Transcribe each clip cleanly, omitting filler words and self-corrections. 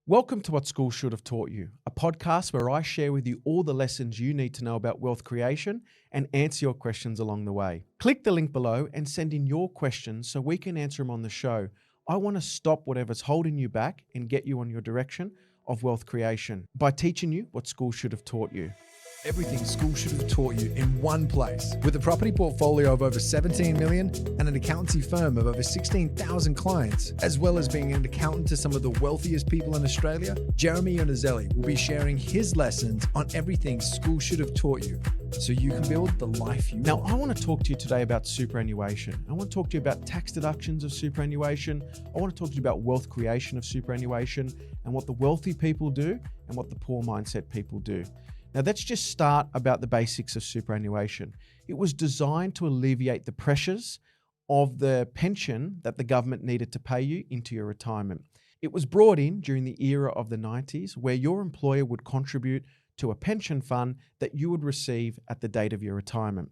Welcome to What School Should Have Taught You, a podcast where I share with you all the lessons you need to know about wealth creation and answer your questions along the way. Click the link below and send in your questions so we can answer them on the show. I want to stop whatever's holding you back and get you on your direction of wealth creation by teaching you what school should have taught you. Everything school should have taught you in one place. With a property portfolio of over 17 million and an accountancy firm of over 16,000 clients, as well as being an accountant to some of the wealthiest people in Australia, Jeremy.iannuzzelli will be sharing his lessons on everything school should have taught you so you can build the life you Now, want. I want to talk to you today about superannuation. I want to talk to you about tax deductions of superannuation. I want to talk to you about wealth creation of superannuation and what the wealthy people do and what the poor mindset people do. Now, let's just start about the basics of superannuation. It was designed to alleviate the pressures of the pension that the government needed to pay you into your retirement. It was brought in during the era of the 90s where your employer would contribute to a pension fund that you would receive at the date of your retirement.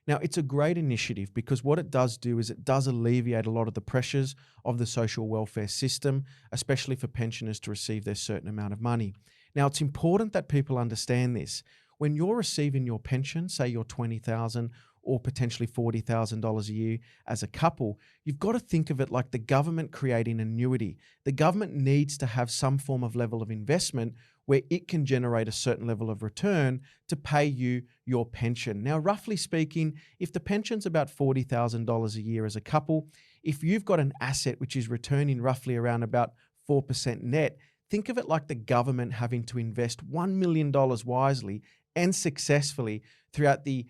Now, it's a great initiative because what it does do is it does alleviate a lot of the pressures of the social welfare system, especially for pensioners to receive their certain amount of money. Now, it's important that people understand this. When you're receiving your pension, say you're $20,000 or potentially $40,000 a year as a couple, you've got to think of it like the government creating an annuity. The government needs to have some form of level of investment where it can generate a certain level of return to pay you your pension. Now, roughly speaking, if the pension's about $40,000 a year as a couple, if you've got an asset which is returning roughly around about 4% net, think of it like the government having to invest $1 million wisely and successfully throughout the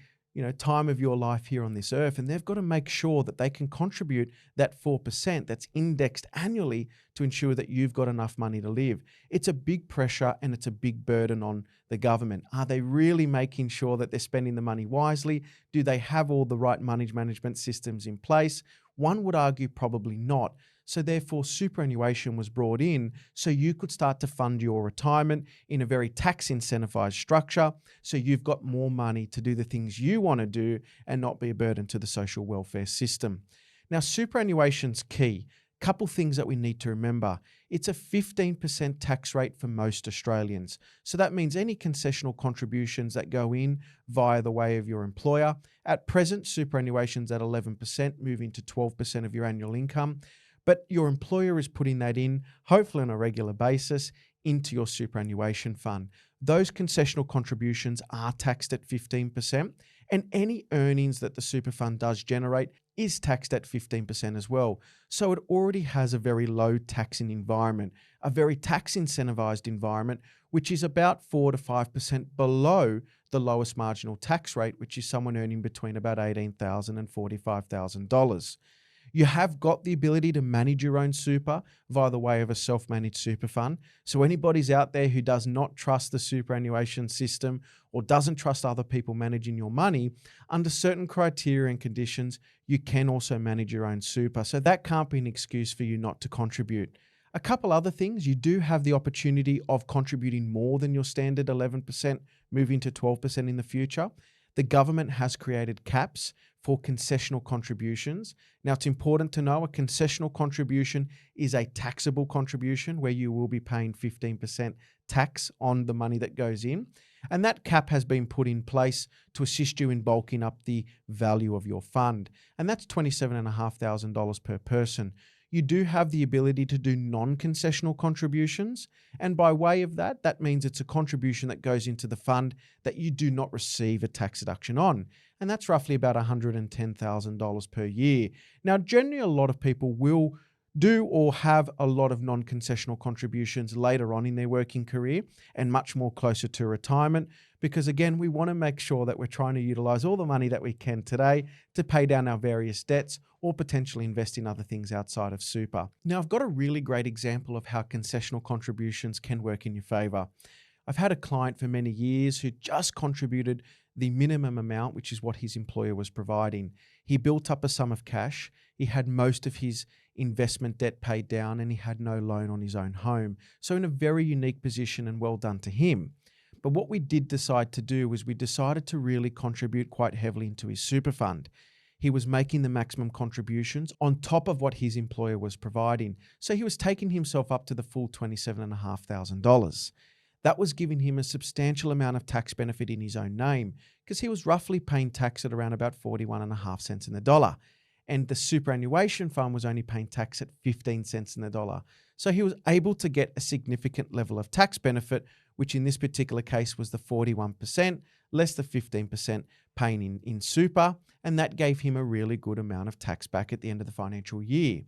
time of your life here on this earth. And they've got to make sure that they can contribute that 4% that's indexed annually to ensure that you've got enough money to live. It's a big pressure and it's a big burden on the government. Are they really making sure that they're spending the money wisely? Do they have all the right money management systems in place? One would argue probably not. So therefore, superannuation was brought in so you could start to fund your retirement in a very tax incentivized structure. So you've got more money to do the things you want to do and not be a burden to the social welfare system. Now, superannuation's key. Couple things that we need to remember. It's a 15% tax rate for most Australians. So that means any concessional contributions that go in via the way of your employer. At present, superannuation's at 11%, moving to 12% of your annual income. But your employer is putting that in, hopefully on a regular basis, into your superannuation fund. Those concessional contributions are taxed at 15%, and any earnings that the super fund does generate is taxed at 15% as well. So it already has a very low taxing environment, a very tax incentivized environment, which is about 4 to 5% below the lowest marginal tax rate, which is someone earning between about $18,000 and $45,000. You have got the ability to manage your own super via the way of a self-managed super fund. So anybody's out there who does not trust the superannuation system or doesn't trust other people managing your money, under certain criteria and conditions, you can also manage your own super. So that can't be an excuse for you not to contribute. A couple other things, you do have the opportunity of contributing more than your standard 11%, moving to 12% in the future. The government has created caps for concessional contributions. Now, it's important to know a concessional contribution is a taxable contribution where you will be paying 15% tax on the money that goes in. And that cap has been put in place to assist you in bulking up the value of your fund. And that's $27,500 per person. You do have the ability to do non-concessional contributions. And by way of that, that means it's a contribution that goes into the fund that you do not receive a tax deduction on. And that's roughly about $110,000 per year. Now, generally, a lot of people will do or have a lot of non-concessional contributions later on in their working career and much more closer to retirement because, again, we want to make sure that we're trying to utilize all the money that we can today to pay down our various debts or potentially invest in other things outside of super. Now, I've got a really great example of how concessional contributions can work in your favor. I've had a client for many years who just contributed the minimum amount, which is what his employer was providing. He built up a sum of cash. He had most of his investment debt paid down and he had no loan on his own home. So in a very unique position and well done to him. But what we did decide to do was we decided to really contribute quite heavily into his super fund. he was making the maximum contributions on top of what his employer was providing. So he was taking himself up to the full $27,500. That was giving him a substantial amount of tax benefit in his own name because he was roughly paying tax at around about 41.5 cents in the dollar. And the superannuation fund was only paying tax at 15 cents in the dollar. So he was able to get a significant level of tax benefit, which in this particular case was the 41%, less the 15% paying in super, and that gave him a really good amount of tax back at the end of the financial year.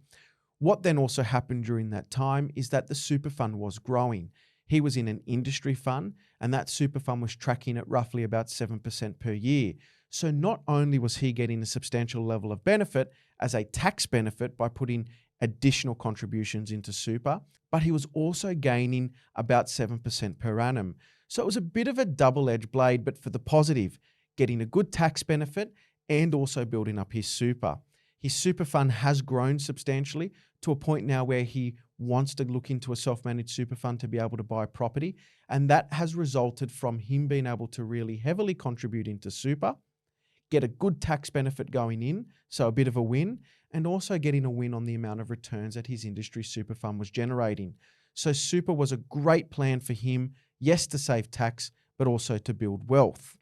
What then also happened during that time is that the super fund was growing. He was in an industry fund, and that super fund was tracking at roughly about 7% per year. So not only was he getting a substantial level of benefit as a tax benefit by putting additional contributions into super, but he was also gaining about 7% per annum. So it was a bit of a double-edged blade, but for the positive, getting a good tax benefit and also building up his super. His super fund has grown substantially to a point now where he wants to look into a self-managed super fund to be able to buy property. And that has resulted from him being able to really heavily contribute into super, get a good tax benefit going in, so a bit of a win, and also getting a win on the amount of returns that his industry super fund was generating. So super was a great plan for him, yes, to save tax, but also to build wealth.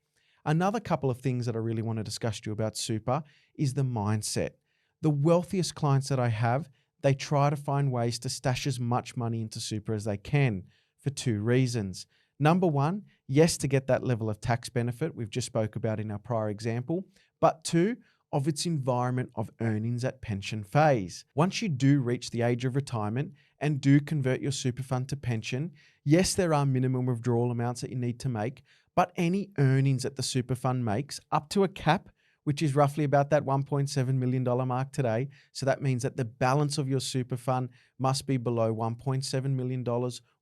Another couple of things that I really want to discuss to you about super is the mindset. The wealthiest clients that I have, they try to find ways to stash as much money into super as they can for two reasons. Number one, yes, to get that level of tax benefit we've just spoke about in our prior example, but two, of its environment of earnings at pension phase. Once you do reach the age of retirement and do convert your super fund to pension, yes, there are minimum withdrawal amounts that you need to make, but any earnings that the super fund makes up to a cap, which is roughly about that $1.7 million mark today. So that means that the balance of your super fund must be below $1.7 million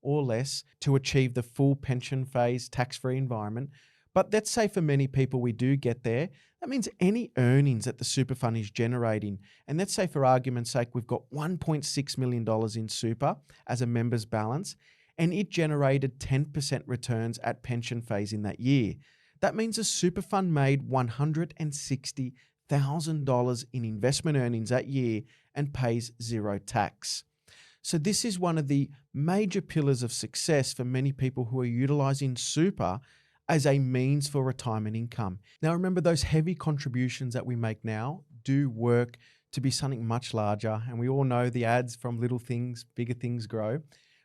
or less to achieve the full pension phase tax-free environment. But let's say for many people we do get there. That means any earnings that the super fund is generating, and let's say for argument's sake, we've got $1.6 million in super as a member's balance, and it generated 10% returns at pension phase in that year. That means a super fund made $160,000 in investment earnings that year and pays zero tax. So this is one of the major pillars of success for many people who are utilizing super as a means for retirement income. Now, remember, those heavy contributions that we make now do work to be something much larger. And we all know the ads from little things, bigger things grow.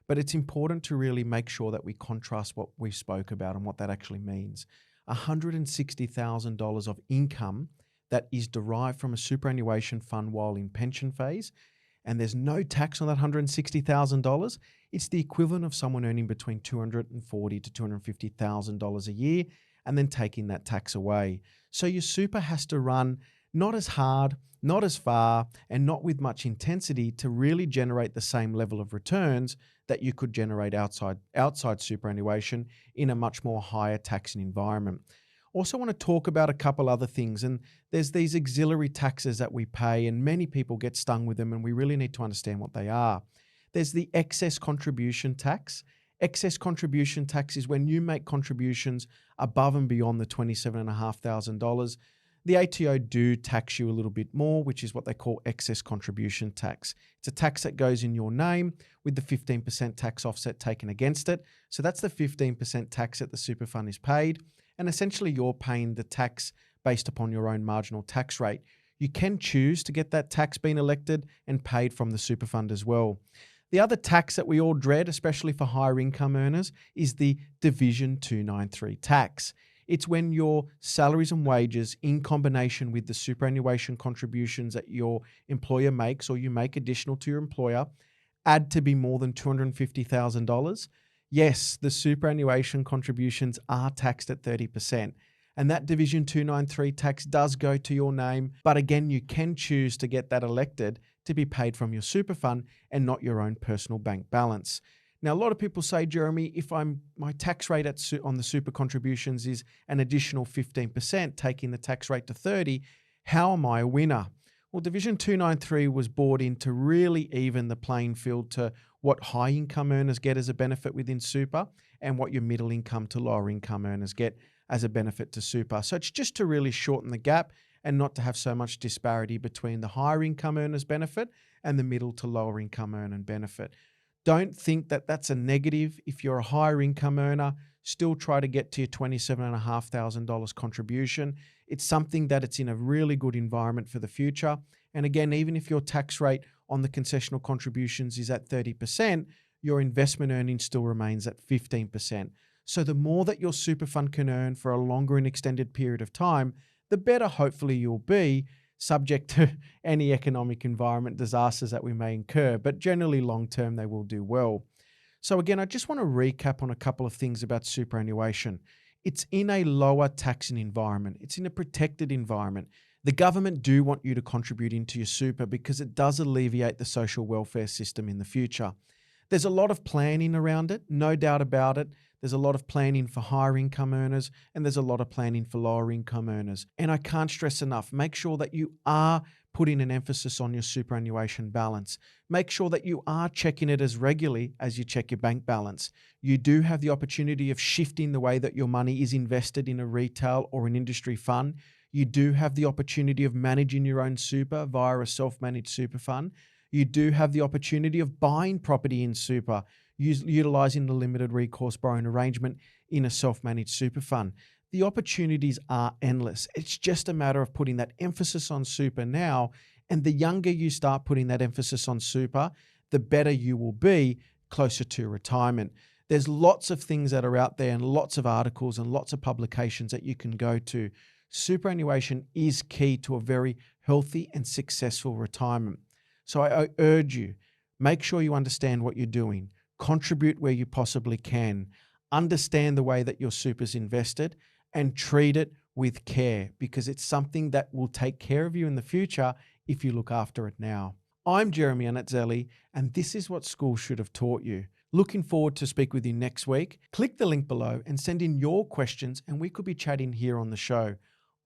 But it's important to really make sure that we contrast what we spoke about and what that actually means. $160,000 of income that is derived from a superannuation fund while in pension phase, and there's no tax on that $160,000, it's the equivalent of someone earning between $240,000 to $250,000 a year and then taking that tax away. So your super has to run not as hard, not as far, and not with much intensity to really generate the same level of returns that you could generate outside superannuation in a much more higher taxing environment. Also want to talk about a couple other things, and there's these auxiliary taxes that we pay, and many people get stung with them, and we really need to understand what they are. There's the excess contribution tax. Excess contribution tax is when you make contributions above and beyond the $27,500. The ATO do tax you a little bit more, which is what they call excess contribution tax. It's a tax that goes in your name with the 15% tax offset taken against it. So that's the 15% tax that the super fund is paid. And essentially you're paying the tax based upon your own marginal tax rate. You can choose to get that tax being elected and paid from the super fund as well. The other tax that we all dread, especially for higher income earners, is the Division 293 tax. It's when your salaries and wages in combination with the superannuation contributions that your employer makes or you make additional to your employer add to be more than $250,000. Yes, the superannuation contributions are taxed at 30%. And that Division 293 tax does go to your name. But again, you can choose to get that elected to be paid from your super fund and not your own personal bank balance. Now, a lot of people say, Jeremy, if my tax rate on the super contributions is an additional 15%, taking the tax rate to 30, how am I a winner? Well, Division 293 was brought in to really even the playing field to what high income earners get as a benefit within super and what your middle income to lower income earners get as a benefit to super. So it's just to really shorten the gap and not to have so much disparity between the higher income earners benefit and the middle to lower income earner benefit. Don't think that that's a negative. If you're a higher income earner, still try to get to your $27,500 contribution. It's something that it's in a really good environment for the future. And again, even if your tax rate on the concessional contributions is at 30%, your investment earnings still remains at 15%. So the more that your super fund can earn for a longer and extended period of time, the better hopefully you'll be, subject to any economic environment disasters that we may incur, but generally long term they will do well. So again, I just want to recap on a couple of things about superannuation. It's in a lower taxing environment. It's in a protected environment. The government do want you to contribute into your super because it does alleviate the social welfare system in the future. There's a lot of planning around it, no doubt about it. There's a lot of planning for higher income earners and there's a lot of planning for lower income earners. And I can't stress enough, make sure that you are putting an emphasis on your superannuation balance. Make sure that you are checking it as regularly as you check your bank balance. You do have the opportunity of shifting the way that your money is invested in a retail or an industry fund. You do have the opportunity of managing your own super via a self-managed super fund. You do have the opportunity of buying property in super, utilizing the limited recourse borrowing arrangement in a self-managed super fund. The opportunities are endless. It's just a matter of putting that emphasis on super now, and the younger you start putting that emphasis on super, the better you will be closer to retirement. There's lots of things that are out there and lots of articles and lots of publications that you can go to. Superannuation is key to a very healthy and successful retirement. So I urge you, make sure you understand what you're doing. Contribute where you possibly can. Understand the way that your super's invested and treat it with care because it's something that will take care of you in the future if you look after it now. I'm Jeremy.iannuzzelli and this is what school should have taught you. Looking forward to speak with you next week. Click the link below and send in your questions and we could be chatting here on the show.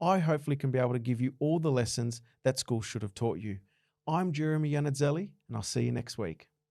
I hopefully can be able to give you all the lessons that school should have taught you. I'm Jeremy.iannuzzelli and I'll see you next week.